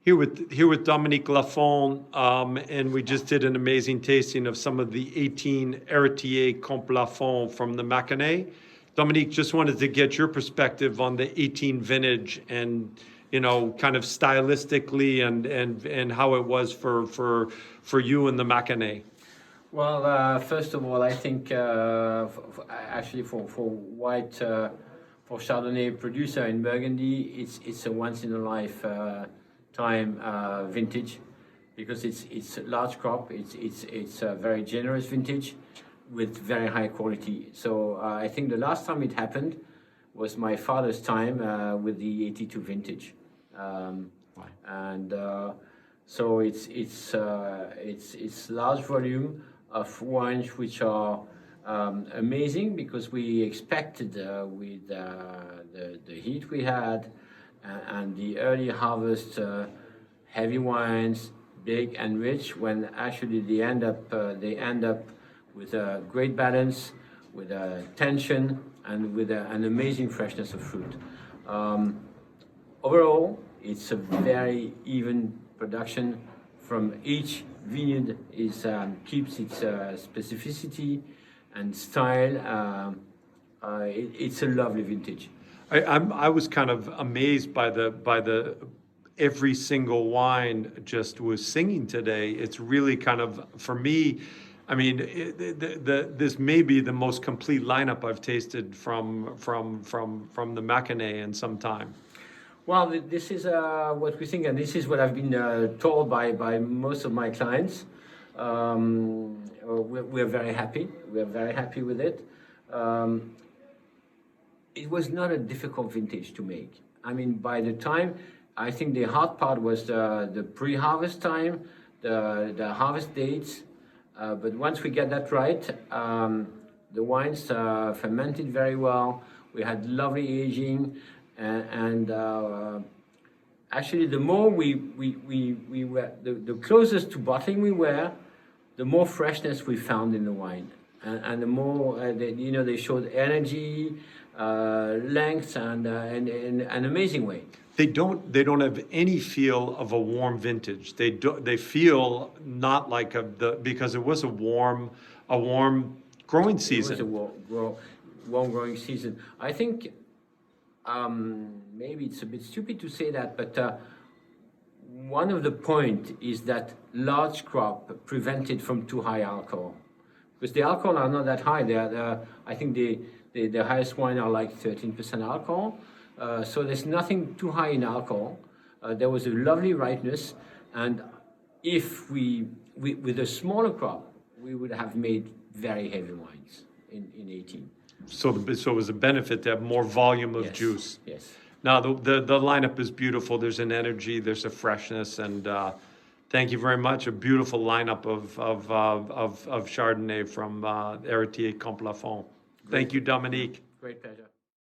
Here with Dominique Lafon, and we just did an amazing tasting of some of the 18 Héritiers du Comte Lafon from the Mâconnais. Dominique, just wanted to get your perspective on the 18 vintage and, kind of stylistically and how it was for you and the Mâconnais. Well, first of all, I think actually for white for Chardonnay producer in Burgundy, it's a once in a lifetime vintage, because it's a large crop. It's a very generous vintage with very high quality. So I think the last time it happened was my father's time with the 82 vintage, and so it's large volume of wines which are amazing, because we expected with the heat we had and the early harvest, heavy wines, big and rich, when actually they end up with a great balance, with a tension, and with an amazing freshness of fruit. Overall, it's a very even production. From each vineyard keeps its specificity and style. It's a lovely vintage. I was kind of amazed by the every single wine just was singing today. It's really kind of, for me, I mean, this may be the most complete lineup I've tasted from the Mâconnais in some time. Well, this is what we think, and this is what I've been told by most of my clients. We're very happy. We're very happy with it. It was not a difficult vintage to make. I mean, by the time, I think the hard part was the pre-harvest time, the harvest dates. But once we get that right, the wines fermented very well. We had lovely aging, and actually, the more we were, the closest to bottling we were, the more freshness we found in the wine, and the more they showed energy, length, and an amazing way. They don't have any feel of a warm vintage. They feel not like because it was a warm growing season. It was a warm growing season. I think maybe it's a bit stupid to say that, but one of the point is that large crop prevented from too high alcohol, because the alcohol are not that high. I think the highest wine are like 13% alcohol. So there's nothing too high in alcohol. There was a lovely ripeness, and if with a smaller crop, we would have made very heavy wines in 18. So it was a benefit to have more volume of juice. Yes. Now the lineup is beautiful. There's an energy, there's a freshness, and thank you very much. A beautiful lineup of Chardonnay from Héritiers du Comte Lafon. Thank you, Dominique. Great pleasure.